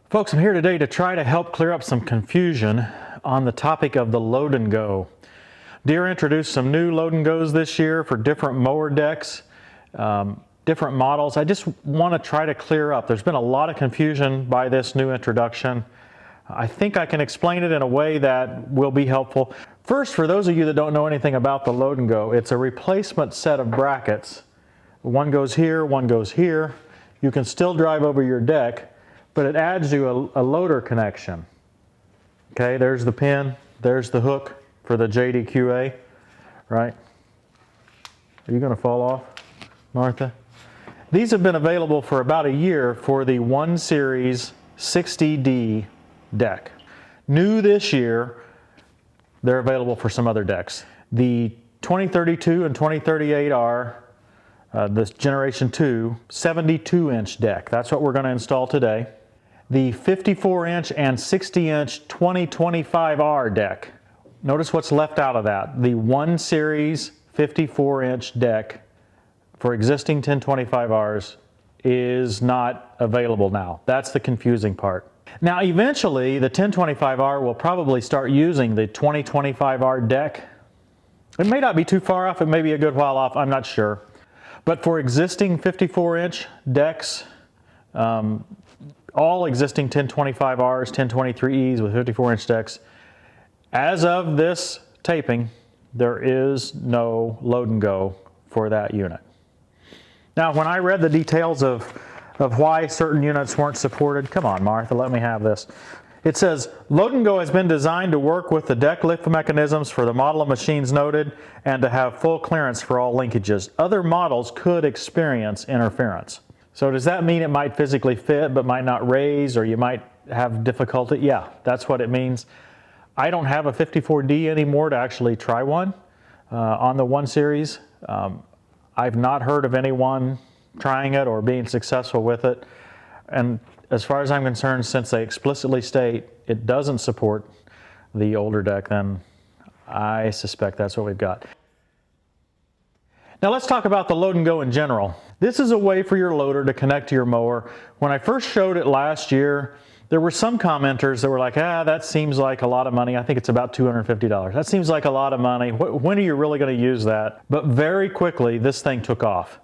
Folks, I'm here today to try to help clear up some confusion on the topic of the Load and Go. Deere introduced some new Load and Goes this year for different mower decks, different models. I just want to try to clear up. There's been a lot of confusion by this new introduction. I think I can explain it in a way that will be helpful. First, for those of you that don't know anything about the Load and Go, it's a replacement set of brackets. One goes here, one goes here. You can still drive over your deck, but it adds you a loader connection. Okay, there's the pin, there's the hook for the JDQA, right? Are you going to fall off, Martha? These have been available for about a year for the 1 Series 60D deck. New this year, they're available for some other decks. The 2032 and 2038R, this Generation 2, 72-inch deck. That's what we're going to install today. The 54-inch and 60-inch 2025R deck. Notice what's left out of that. The 1 Series 54-inch deck for existing 1025Rs is not available now. That's the confusing part. Now eventually the 1025R will probably start using the 2025R deck. It may not be too far off, it may be a good while off, I'm not sure. But for existing 54-inch decks, all existing 1025Rs, 1023Es with 54-inch decks, as of this taping, there is no Load and Go for that unit. Now, when I read the details of why certain units weren't supported, come on, Martha, let me have this. It says, Load and Go has been designed to work with the deck lift mechanisms for the model of machines noted and to have full clearance for all linkages. Other models could experience interference. So does that mean it might physically fit but might not raise, or you might have difficulty? Yeah, that's what it means. I don't have a 54D anymore to actually try one on the 1 Series. I've not heard of anyone trying it or being successful with it. And as far as I'm concerned, since they explicitly state it doesn't support the older deck, then I suspect that's what we've got. Now let's talk about the Load and Go in general. This is a way for your loader to connect to your mower. When I first showed it last year, there were some commenters that were like, that seems like a lot of money. I think it's about $250. That seems like a lot of money. When are you really going to use that? But very quickly, this thing took off.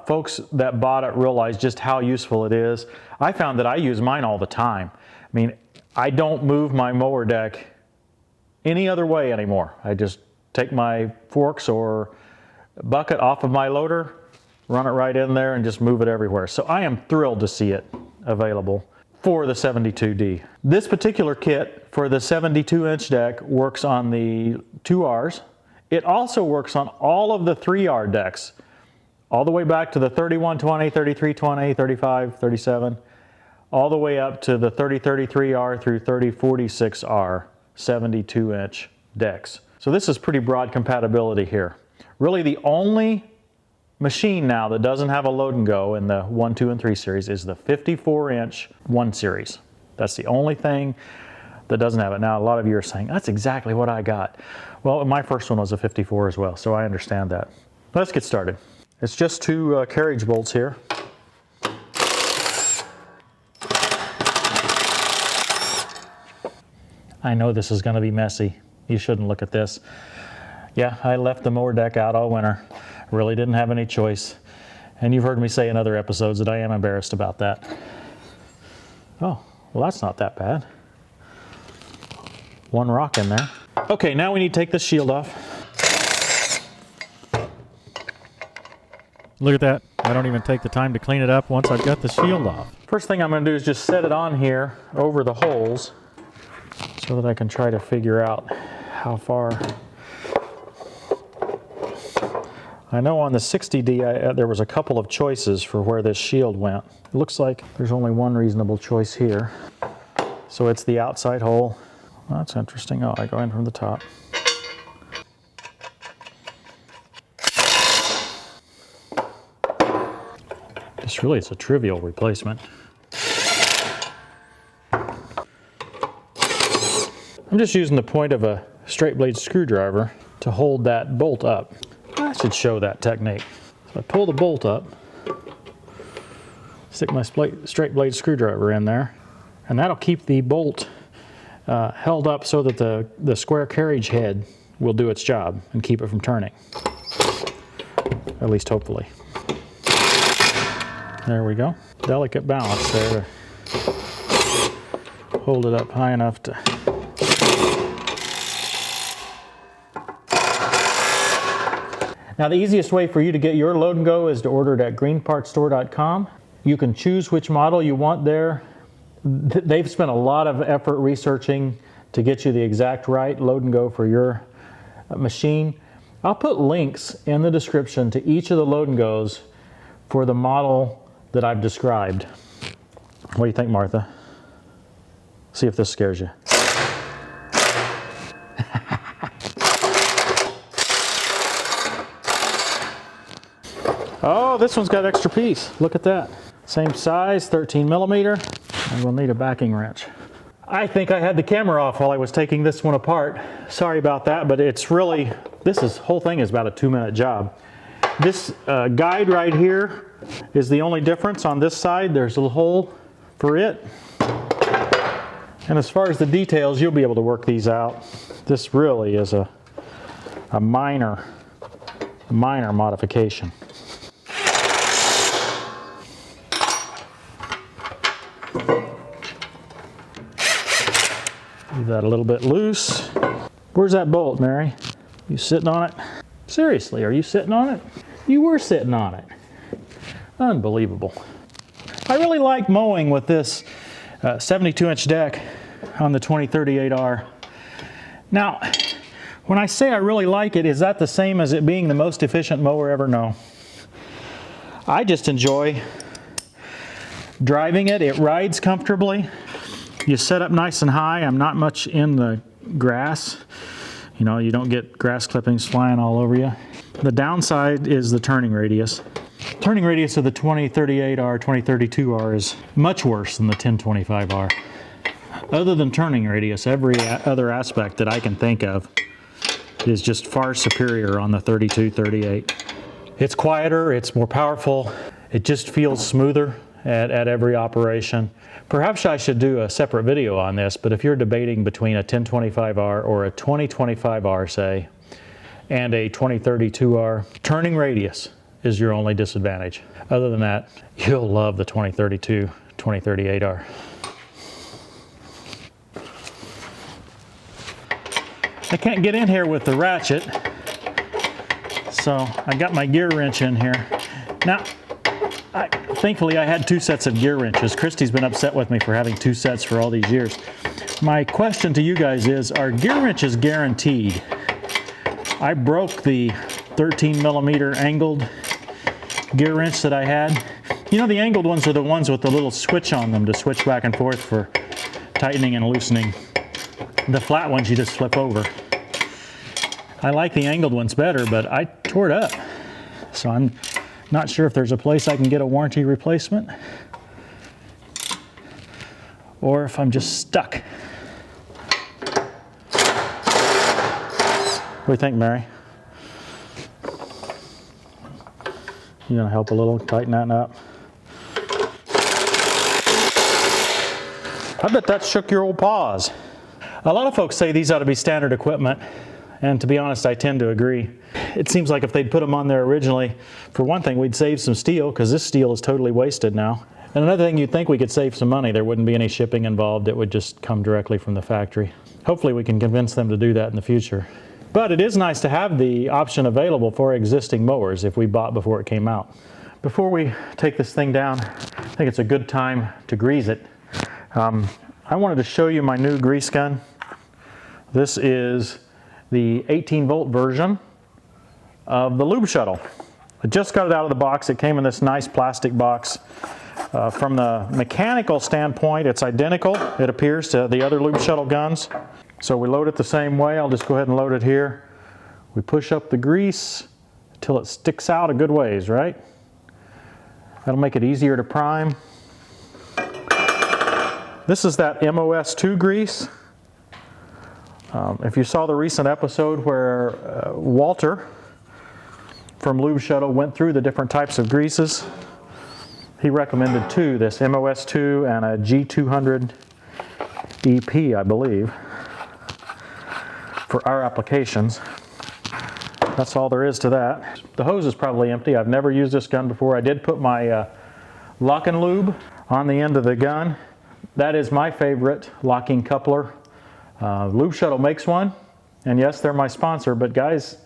Folks that bought it realized just how useful it is. I found that I use mine all the time. I mean, I don't move my mower deck any other way anymore. I just take my forks or bucket off of my loader, run it right in there, and just move it everywhere. So I am thrilled to see it available for the 72D. This particular kit for the 72-inch deck works on the 2Rs. It also works on all of the 3R decks, all the way back to the 3120, 3320, 35, 37, all the way up to the 3033R through 3046R 72-inch decks. So this is pretty broad compatibility here. Really the only machine now that doesn't have a Load and Go in the 1, 2, and 3 series is the 54-inch 1 Series. That's the only thing that doesn't have it. Now a lot of you are saying, that's exactly what I got. Well, my first one was a 54 as well, so I understand that. Let's get started. It's just 2 carriage bolts here. I know this is going to be messy. You shouldn't look at this. Yeah, I left the mower deck out all winter. Really didn't have any choice. And you've heard me say in other episodes that I am embarrassed about that. Oh, well that's not that bad. One rock in there. Okay, now we need to take this shield off. Look at that. I don't even take the time to clean it up once I've got the shield off. First thing I'm going to do is just set it on here over the holes so that I can try to figure out how far. I know on the 60D there was a couple of choices for where this shield went. It looks like there's only one reasonable choice here. So it's the outside hole. Well, that's interesting. Oh, I go in from the top. This really is a trivial replacement. I'm just using the point of a straight blade screwdriver to hold that bolt up. I should show that technique. So I pull the bolt up, stick my straight blade screwdriver in there, And that'll keep the bolt held up so that the square carriage head will do its job and keep it from turning. At least hopefully. There we go. Delicate balance there to hold it up high enough to... Now the easiest way for you to get your Load and Go is to order it at greenpartsstore.com. You can choose which model you want there. They've spent a lot of effort researching to get you the exact right Load and Go for your machine. I'll put links in the description to each of the Load and Goes for the model that I've described. What do you think, Martha? See if this scares you. Oh, this one's got extra piece. Look at that. Same size, 13 millimeter. And we'll need a backing wrench. I think I had the camera off while I was taking this one apart. Sorry about that, but it's really, whole thing is about a 2-minute job. This guide right here is the only difference. On this side, there's a little hole for it. And as far as the details, you'll be able to work these out. This really is a minor modification. Leave that a little bit loose. Where's that bolt, Mary? You sitting on it? Seriously, are you sitting on it? You were sitting on it. Unbelievable. I really like mowing with this 72-inch deck on the 2038R. Now, when I say I really like it, is that the same as it being the most efficient mower ever? No. I just enjoy driving it. It rides comfortably. You set up nice and high. I'm not much in the grass. You know, you don't get grass clippings flying all over you. The downside is the turning radius. Turning radius of the 2038R, 2032R is much worse than the 1025R. Other than turning radius, every other aspect that I can think of is just far superior on the 3238. It's quieter, it's more powerful, it just feels smoother at every operation. Perhaps I should do a separate video on this, but if you're debating between a 1025R or a 2025R, say, and a 2032R, turning radius is your only disadvantage. Other than that, you'll love the 2032, 2038R. I can't get in here with the ratchet, so I got my gear wrench in here. Now, thankfully I had 2 sets of gear wrenches. Christy's been upset with me for having 2 sets for all these years. My question to you guys is, are gear wrenches guaranteed? I broke the 13 millimeter angled gear wrench that I had. You know, the angled ones are the ones with the little switch on them to switch back and forth for tightening and loosening. The flat ones you just flip over. I like the angled ones better, but I tore it up. So I'm not sure if there's a place I can get a warranty replacement or if I'm just stuck. What do you think, Mary? You gonna help a little, tighten that up? I bet that shook your old paws. A lot of folks say these ought to be standard equipment, and to be honest, I tend to agree. It seems like if they'd put them on there originally, for one thing, we'd save some steel, because this steel is totally wasted now. And another thing, you'd think we could save some money. There wouldn't be any shipping involved. It would just come directly from the factory. Hopefully we can convince them to do that in the future. But it is nice to have the option available for existing mowers if we bought before it came out. Before we take this thing down, I think it's a good time to grease it. I wanted to show you my new grease gun. This is the 18-volt version of the Lube Shuttle. I just got it out of the box. It came in this nice plastic box. From the mechanical standpoint, it's identical, it appears, to the other Lube Shuttle guns. So we load it the same way. I'll just go ahead and load it here. We push up the grease until it sticks out a good ways, right? That'll make it easier to prime. This is that MOS2 grease. If you saw the recent episode where Walter from Lube Shuttle went through the different types of greases, he recommended 2, this MOS2 and a G200 EP, I believe, for our applications. That's all there is to that. The hose is probably empty. I've never used this gun before. I did put my lock and lube on the end of the gun. That is my favorite locking coupler. Lube Shuttle makes one, and yes, they're my sponsor, but guys,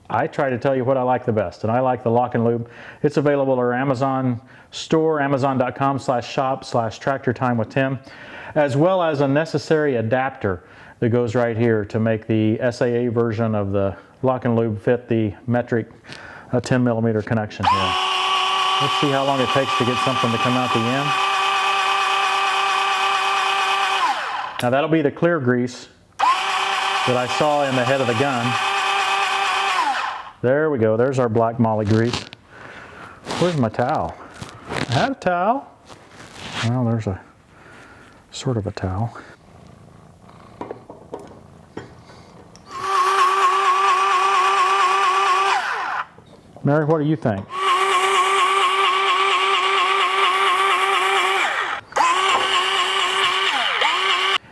I try to tell you what I like the best, and I like the lock and lube. It's available at our Amazon store, amazon.com/shop/tractortimewithtim, as well as a necessary adapter that goes right here to make the SAA version of the lock and lube fit the metric 10 millimeter connection here. Let's see how long it takes to get something to come out the end. Now that'll be the clear grease that I saw in the head of the gun. There we go, there's our black moly grease. Where's my towel? I had a towel. Well, there's a sort of a towel. Mary, what do you think?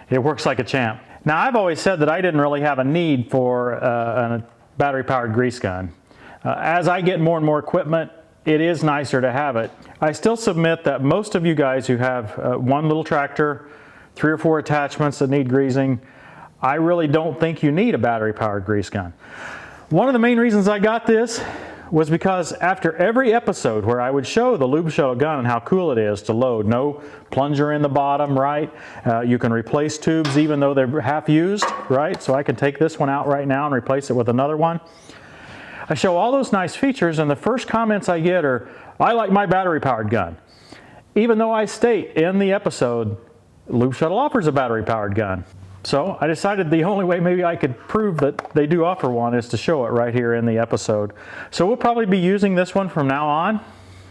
It works like a champ. Now, I've always said that I didn't really have a need for a battery-powered grease gun. As I get more and more equipment, it is nicer to have it. I still submit that most of you guys who have one little tractor, 3 or 4 attachments that need greasing, I really don't think you need a battery-powered grease gun. One of the main reasons I got this was because after every episode where I would show the Lube Shuttle gun and how cool it is to load, no plunger in the bottom, right? You can replace tubes even though they're half used, right? So I can take this one out right now and replace it with another one. I show all those nice features, and the first comments I get are, I like my battery powered gun. Even though I state in the episode, Lube Shuttle offers a battery powered gun. So I decided the only way maybe I could prove that they do offer one is to show it right here in the episode. So we'll probably be using this one from now on.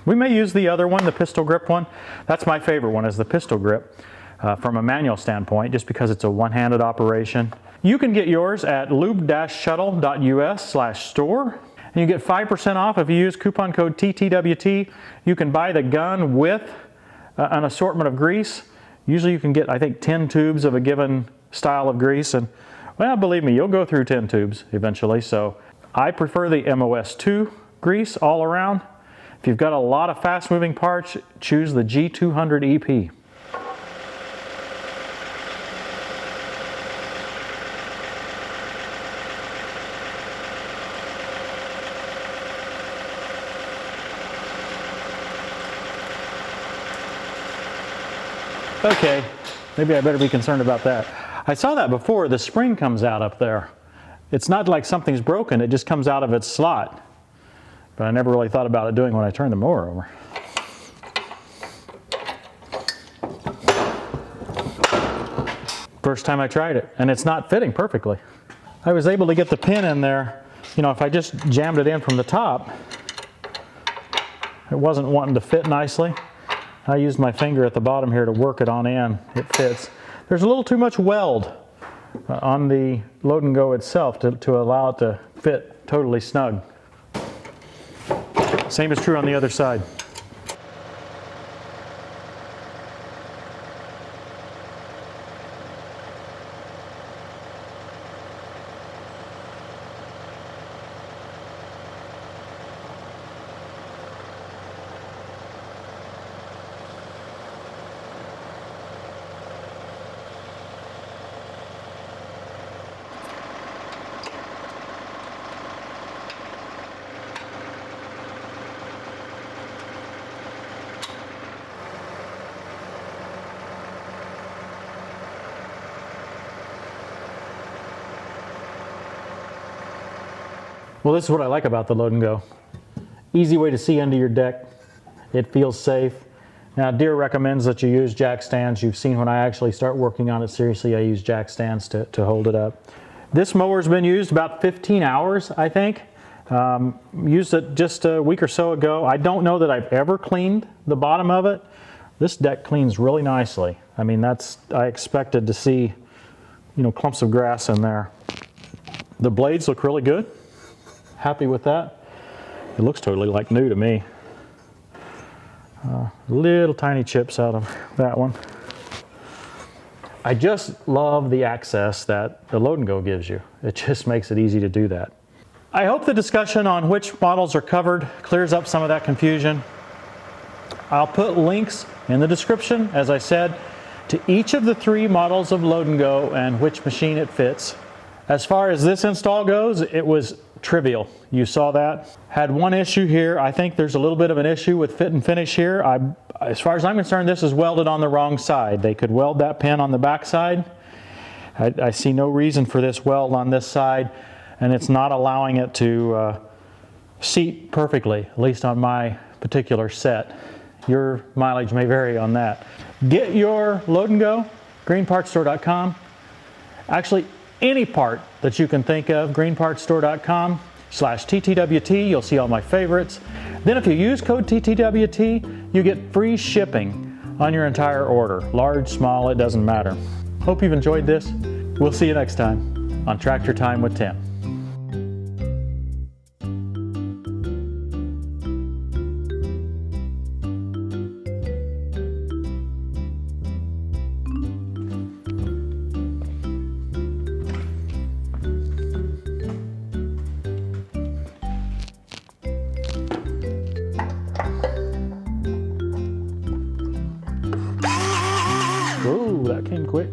We may use the other one, the pistol grip one. That's my favorite one, is the pistol grip from a manual standpoint, just because it's a one-handed operation. You can get yours at lube-shuttle.us/store. And you get 5% off if you use coupon code TTWT. You can buy the gun with an assortment of grease. Usually you can get, I think, 10 tubes of a given style of grease, and well, believe me, you'll go through 10 tubes eventually. So I prefer the MOS2 grease all around. If you've got a lot of fast moving parts, choose the G200 EP. Okay, maybe I better be concerned about that. I saw that before, the spring comes out up there. It's not like something's broken, it just comes out of its slot. But I never really thought about it doing when I turned the mower over. First time I tried it, and it's not fitting perfectly. I was able to get the pin in there, you know, if I just jammed it in from the top, it wasn't wanting to fit nicely. I used my finger at the bottom here to work it on in. It fits. There's a little too much weld on the Load and Go itself to allow it to fit totally snug. Same is true on the other side. Well, this is what I like about the Load and Go. Easy way to see under your deck. It feels safe. Now, Deere recommends that you use jack stands. You've seen when I actually start working on it seriously, I use jack stands to hold it up. This mower's been used about 15 hours, I think. Used it just a week or so ago. I don't know that I've ever cleaned the bottom of it. This deck cleans really nicely. I mean, I expected to see, you know, clumps of grass in there. The blades look really good. Happy with that. It looks totally like new to me. Little tiny chips out of that one. I just love the access that the Load and Go gives you. It just makes it easy to do that. I hope the discussion on which models are covered clears up some of that confusion. I'll put links in the description, as I said, to each of the 3 models of Load and Go and which machine it fits. As far as this install goes, it was trivial. You saw that. Had one issue here. I think there's a little bit of an issue with fit and finish here. As far as I'm concerned, this is welded on the wrong side. They could weld that pin on the back side. I see no reason for this weld on this side, and it's not allowing it to seat perfectly, at least on my particular set. Your mileage may vary on that. Get your Load and Go, greenpartsstore.com. Actually, any part that you can think of, greenpartsstore.com/TTWT. You'll see all my favorites. Then if you use code TTWT, you get free shipping on your entire order. Large, small, it doesn't matter. Hope you've enjoyed this. We'll see you next time on Tractor Time with Tim. Ooh, that came quick.